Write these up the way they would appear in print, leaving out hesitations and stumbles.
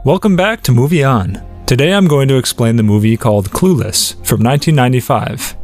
Welcome back to Movie On. Today I'm going to explain the movie called Clueless from 1995.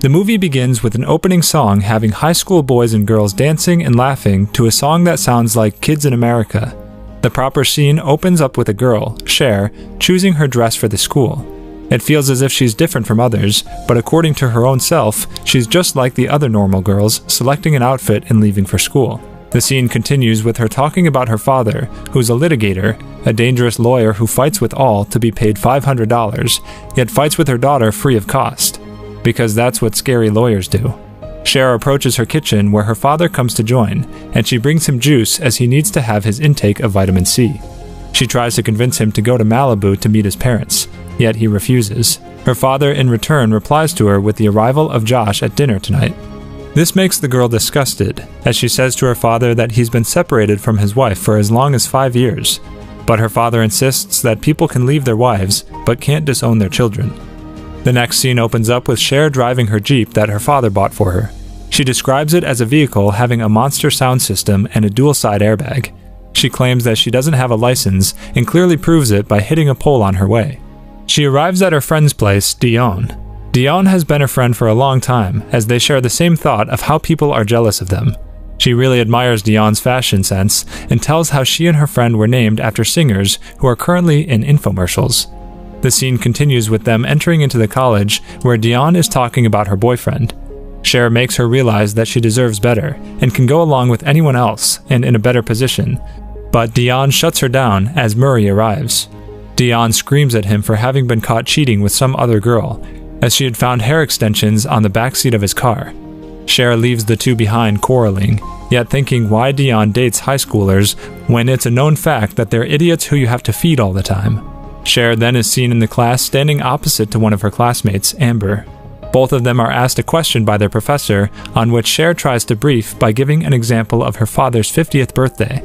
The movie begins with an opening song having high school boys and girls dancing and laughing to a song that sounds like Kids in America. The proper scene opens up with a girl, Cher, choosing her dress for the school. It feels as if she's different from others, but according to her own self, she's just like the other normal girls, selecting an outfit and leaving for school. The scene continues with her talking about her father, who's a litigator, a dangerous lawyer who fights with all to be paid $500, yet fights with her daughter free of cost. Because that's what scary lawyers do. Cher approaches her kitchen where her father comes to join, and she brings him juice as he needs to have his intake of vitamin C. She tries to convince him to go to Malibu to meet his parents, yet he refuses. Her father in return replies to her with the arrival of Josh at dinner tonight. This makes the girl disgusted, as she says to her father that he's been separated from his wife for as long as 5 years. But her father insists that people can leave their wives, but can't disown their children. The next scene opens up with Cher driving her Jeep that her father bought for her. She describes it as a vehicle having a monster sound system and a dual-side airbag. She claims that she doesn't have a license and clearly proves it by hitting a pole on her way. She arrives at her friend's place, Dion. Dion has been a friend for a long time, as they share the same thought of how people are jealous of them. She really admires Dion's fashion sense and tells how she and her friend were named after singers who are currently in infomercials. The scene continues with them entering into the college, where Dion is talking about her boyfriend. Cher makes her realize that she deserves better, and can go along with anyone else, and in a better position. But Dion shuts her down as Murray arrives. Dion screams at him for having been caught cheating with some other girl, as she had found hair extensions on the backseat of his car. Cher leaves the two behind quarreling, yet thinking why Dion dates high schoolers when it's a known fact that they're idiots who you have to feed all the time. Cher then is seen in the class standing opposite to one of her classmates, Amber. Both of them are asked a question by their professor, on which Cher tries to brief by giving an example of her father's 50th birthday.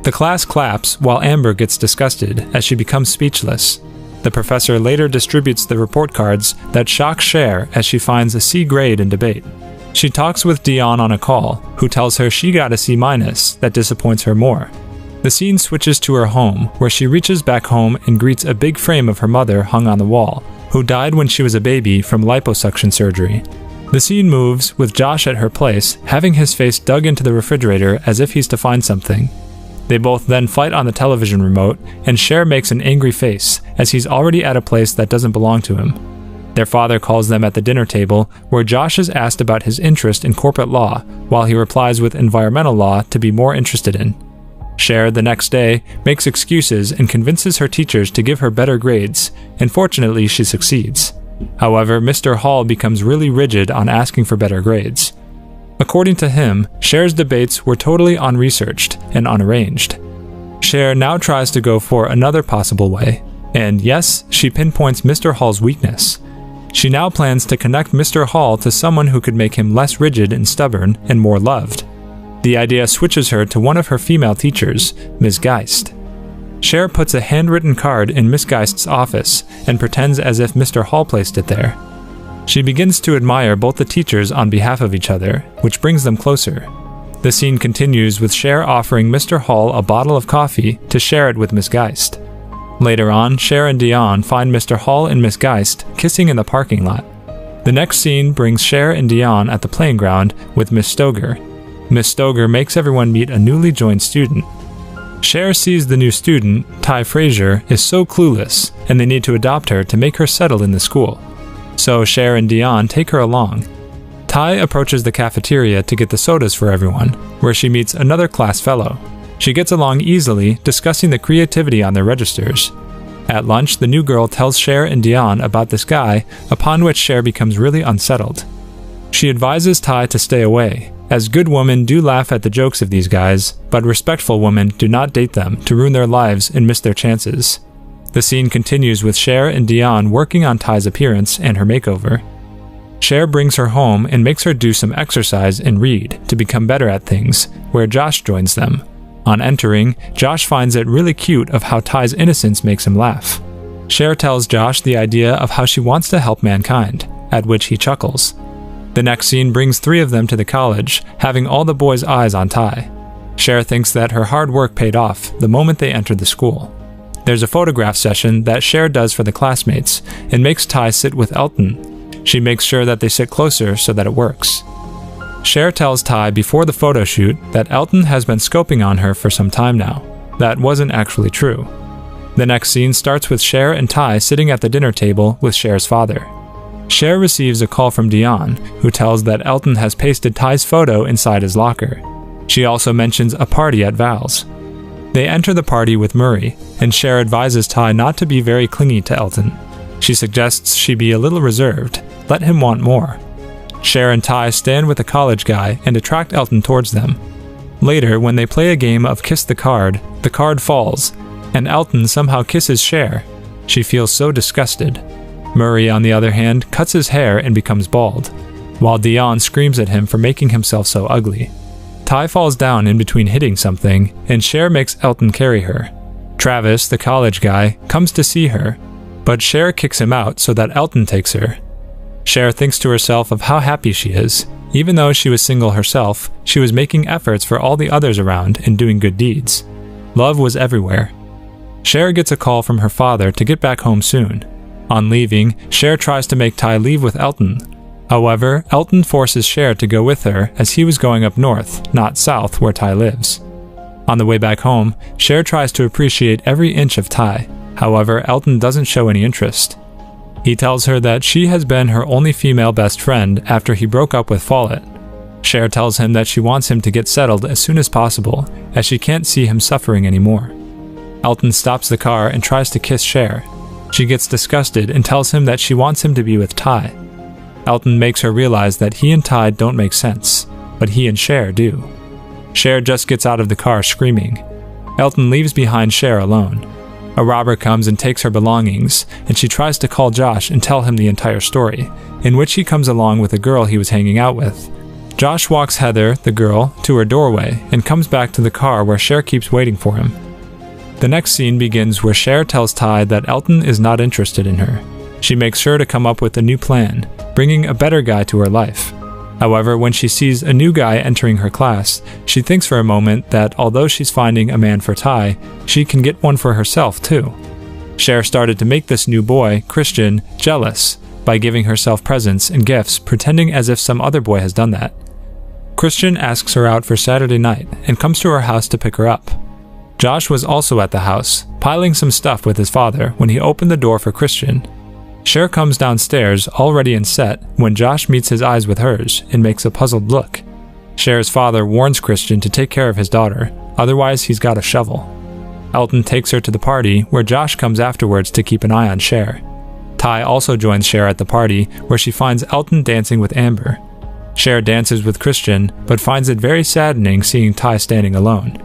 The class claps while Amber gets disgusted as she becomes speechless. The professor later distributes the report cards that shock Cher as she finds a C grade in debate. She talks with Dion on a call, who tells her she got a C- that disappoints her more. The scene switches to her home, where she reaches back home and greets a big frame of her mother hung on the wall, who died when she was a baby from liposuction surgery. The scene moves with Josh at her place, having his face dug into the refrigerator as if he's to find something. They both then fight on the television remote, and Cher makes an angry face, as he's already at a place that doesn't belong to him. Their father calls them at the dinner table, where Josh is asked about his interest in corporate law, while he replies with environmental law to be more interested in. Cher, the next day, makes excuses and convinces her teachers to give her better grades, and fortunately she succeeds. However, Mr. Hall becomes really rigid on asking for better grades. According to him, Cher's debates were totally unresearched and unarranged. Cher now tries to go for another possible way, and yes, she pinpoints Mr. Hall's weakness. She now plans to connect Mr. Hall to someone who could make him less rigid and stubborn and more loved. The idea switches her to one of her female teachers, Ms. Geist. Cher puts a handwritten card in Miss Geist's office and pretends as if Mr. Hall placed it there. She begins to admire both the teachers on behalf of each other, which brings them closer. The scene continues with Cher offering Mr. Hall a bottle of coffee to share it with Miss Geist. Later on, Cher and Dion find Mr. Hall and Miss Geist kissing in the parking lot. The next scene brings Cher and Dion at the playing ground with Miss Stoger. Miss Stoger makes everyone meet a newly joined student. Cher sees the new student, Ty Frazier, is so clueless, and they need to adopt her to make her settle in the school. So Cher and Dion take her along. Ty approaches the cafeteria to get the sodas for everyone, where she meets another class fellow. She gets along easily, discussing the creativity on their registers. At lunch, the new girl tells Cher and Dion about this guy, upon which Cher becomes really unsettled. She advises Ty to stay away, as good women do laugh at the jokes of these guys, but respectful women do not date them to ruin their lives and miss their chances. The scene continues with Cher and Dion working on Ty's appearance and her makeover. Cher brings her home and makes her do some exercise and read to become better at things, where Josh joins them. On entering, Josh finds it really cute of how Ty's innocence makes him laugh. Cher tells Josh the idea of how she wants to help mankind, at which he chuckles. The next scene brings three of them to the college, having all the boys' eyes on Ty. Cher thinks that her hard work paid off the moment they entered the school. There's a photograph session that Cher does for the classmates and makes Tai sit with Elton. She makes sure that they sit closer so that it works. Cher tells Tai before the photo shoot that Elton has been scoping on her for some time now. That wasn't actually true. The next scene starts with Cher and Tai sitting at the dinner table with Cher's father. Cher receives a call from Dion, who tells that Elton has pasted Tai's photo inside his locker. She also mentions a party at Val's. They enter the party with Murray, and Cher advises Tai not to be very clingy to Elton. She suggests she be a little reserved, let him want more. Cher and Tai stand with a college guy and attract Elton towards them. Later, when they play a game of Kiss the Card falls, and Elton somehow kisses Cher. She feels so disgusted. Murray, on the other hand, cuts his hair and becomes bald, while Dion screams at him for making himself so ugly. Tai falls down in between hitting something, and Cher makes Elton carry her. Travis, the college guy, comes to see her, but Cher kicks him out so that Elton takes her. Cher thinks to herself of how happy she is. Even though she was single herself, she was making efforts for all the others around and doing good deeds. Love was everywhere. Cher gets a call from her father to get back home soon. On leaving, Cher tries to make Tai leave with Elton. However, Elton forces Cher to go with her as he was going up north, not south where Tai lives. On the way back home, Cher tries to appreciate every inch of Tai. However, Elton doesn't show any interest. He tells her that she has been her only female best friend after he broke up with Follett. Cher tells him that she wants him to get settled as soon as possible, as she can't see him suffering anymore. Elton stops the car and tries to kiss Cher. She gets disgusted and tells him that she wants him to be with Tai. Elton makes her realize that he and Tai don't make sense, but he and Cher do. Cher just gets out of the car screaming. Elton leaves behind Cher alone. A robber comes and takes her belongings, and she tries to call Josh and tell him the entire story, in which he comes along with a girl he was hanging out with. Josh walks Heather, the girl, to her doorway and comes back to the car where Cher keeps waiting for him. The next scene begins where Cher tells Tai that Elton is not interested in her. She makes sure to come up with a new plan, bringing a better guy to her life. However, when she sees a new guy entering her class, she thinks for a moment that although she's finding a man for Tai, she can get one for herself too. Cher started to make this new boy, Christian, jealous by giving herself presents and gifts, pretending as if some other boy has done that. Christian asks her out for Saturday night and comes to her house to pick her up. Josh was also at the house, piling some stuff with his father when he opened the door for Christian. Cher comes downstairs, all ready and set, when Josh meets his eyes with hers and makes a puzzled look. Cher's father warns Christian to take care of his daughter, otherwise he's got a shovel. Elton takes her to the party, where Josh comes afterwards to keep an eye on Cher. Tai also joins Cher at the party, where she finds Elton dancing with Amber. Cher dances with Christian, but finds it very saddening seeing Tai standing alone.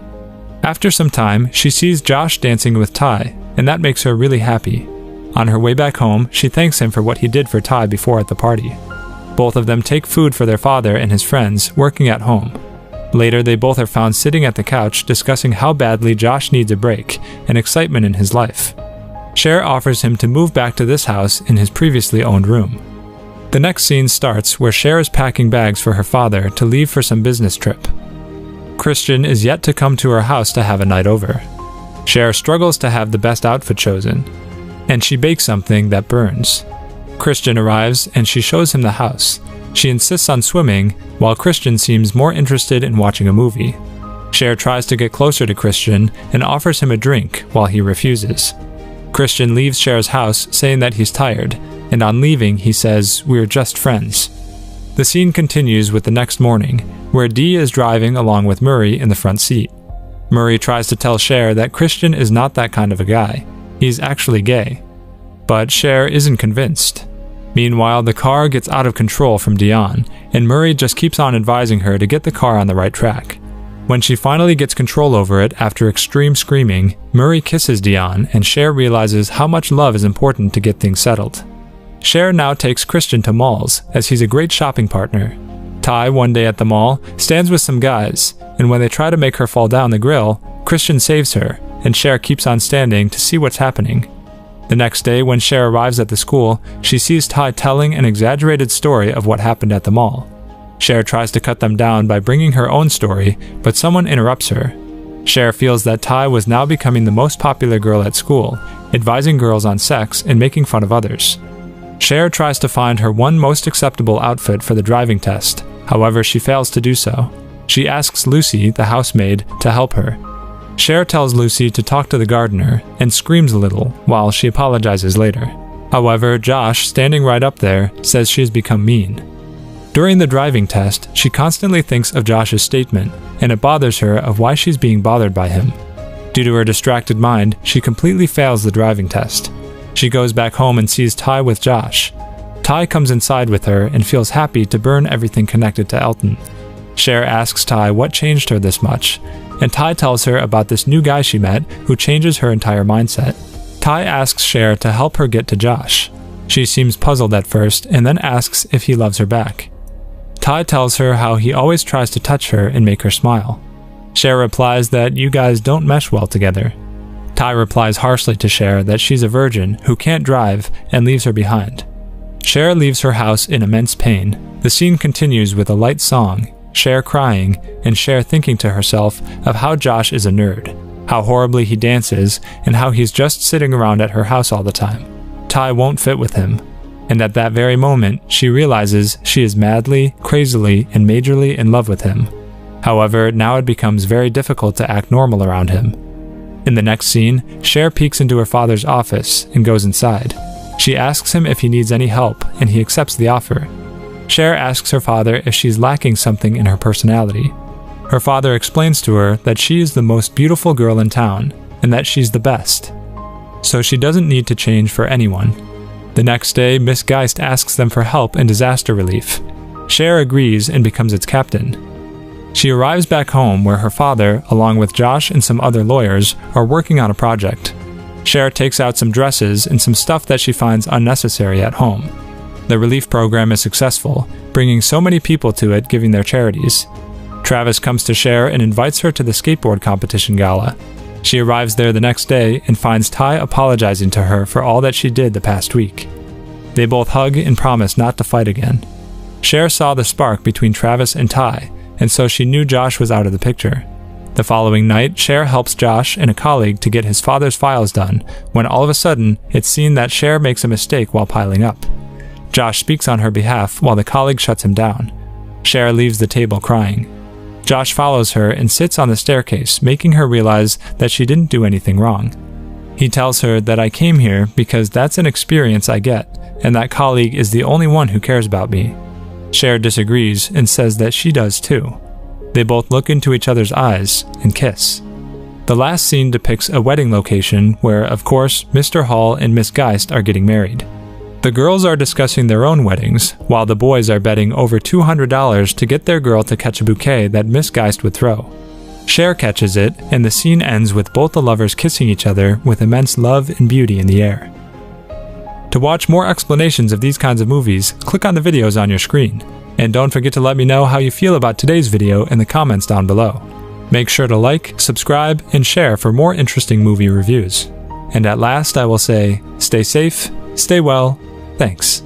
After some time, she sees Josh dancing with Tai, and that makes her really happy. On her way back home, she thanks him for what he did for Tai before at the party. Both of them take food for their father and his friends working at home. Later, they both are found sitting at the couch discussing how badly Josh needs a break and excitement in his life. Cher offers him to move back to this house in his previously owned room. The next scene starts where Cher is packing bags for her father to leave for some business trip. Christian is yet to come to her house to have a night over. Cher struggles to have the best outfit chosen, and she bakes something that burns. Christian arrives and she shows him the house. She insists on swimming, while Christian seems more interested in watching a movie. Cher tries to get closer to Christian and offers him a drink while he refuses. Christian leaves Cher's house saying that he's tired, and on leaving he says, "We're just friends." The scene continues with the next morning, where Dee is driving along with Murray in the front seat. Murray tries to tell Cher that Christian is not that kind of a guy. He's actually gay. But Cher isn't convinced. Meanwhile, the car gets out of control from Dion, and Murray just keeps on advising her to get the car on the right track. When she finally gets control over it after extreme screaming, Murray kisses Dion, and Cher realizes how much love is important to get things settled. Cher now takes Christian to malls, as he's a great shopping partner. Tai, one day at the mall, stands with some guys, and when they try to make her fall down the grill, Christian saves her, and Cher keeps on standing to see what's happening. The next day, when Cher arrives at the school, she sees Tai telling an exaggerated story of what happened at the mall. Cher tries to cut them down by bringing her own story, but someone interrupts her. Cher feels that Tai was now becoming the most popular girl at school, advising girls on sex and making fun of others. Cher tries to find her one most acceptable outfit for the driving test. However, she fails to do so. She asks Lucy, the housemaid, to help her. Cher tells Lucy to talk to the gardener and screams a little while she apologizes later. However, Josh, standing right up there, says she has become mean. During the driving test, she constantly thinks of Josh's statement, and it bothers her of why she's being bothered by him. Due to her distracted mind, she completely fails the driving test. She goes back home and sees Tai with Josh. Tai comes inside with her and feels happy to burn everything connected to Elton. Cher asks Tai what changed her this much, and Tai tells her about this new guy she met who changes her entire mindset. Tai asks Cher to help her get to Josh. She seems puzzled at first and then asks if he loves her back. Tai tells her how he always tries to touch her and make her smile. Cher replies that you guys don't mesh well together. Tai replies harshly to Cher that she's a virgin who can't drive and leaves her behind. Cher leaves her house in immense pain. The scene continues with a light song, Cher crying, and Cher thinking to herself of how Josh is a nerd, how horribly he dances, and how he's just sitting around at her house all the time. Tai won't fit with him. And at that very moment, she realizes she is madly, crazily, and majorly in love with him. However, now it becomes very difficult to act normal around him. In the next scene, Cher peeks into her father's office and goes inside. She asks him if he needs any help, and he accepts the offer. Cher asks her father if she's lacking something in her personality. Her father explains to her that she is the most beautiful girl in town, and that she's the best. So she doesn't need to change for anyone. The next day, Miss Geist asks them for help in disaster relief. Cher agrees and becomes its captain. She arrives back home where her father, along with Josh and some other lawyers, are working on a project. Cher takes out some dresses and some stuff that she finds unnecessary at home. The relief program is successful, bringing so many people to it giving their charities. Travis comes to Cher and invites her to the skateboard competition gala. She arrives there the next day and finds Tai apologizing to her for all that she did the past week. They both hug and promise not to fight again. Cher saw the spark between Travis and Tai, and so she knew Josh was out of the picture. The following night, Cher helps Josh and a colleague to get his father's files done, when all of a sudden, it's seen that Cher makes a mistake while piling up. Josh speaks on her behalf while the colleague shuts him down. Cher leaves the table crying. Josh follows her and sits on the staircase, making her realize that she didn't do anything wrong. He tells her that I came here because that's an experience I get, and that colleague is the only one who cares about me. Cher disagrees and says that she does too. They both look into each other's eyes and kiss. The last scene depicts a wedding location where, of course, Mr. Hall and Miss Geist are getting married. The girls are discussing their own weddings, while the boys are betting over $200 to get their girl to catch a bouquet that Miss Geist would throw. Cher catches it, and the scene ends with both the lovers kissing each other with immense love and beauty in the air. To watch more explanations of these kinds of movies, click on the videos on your screen. And don't forget to let me know how you feel about today's video in the comments down below. Make sure to like, subscribe, and share for more interesting movie reviews. And at last, I will say, stay safe, stay well, thanks.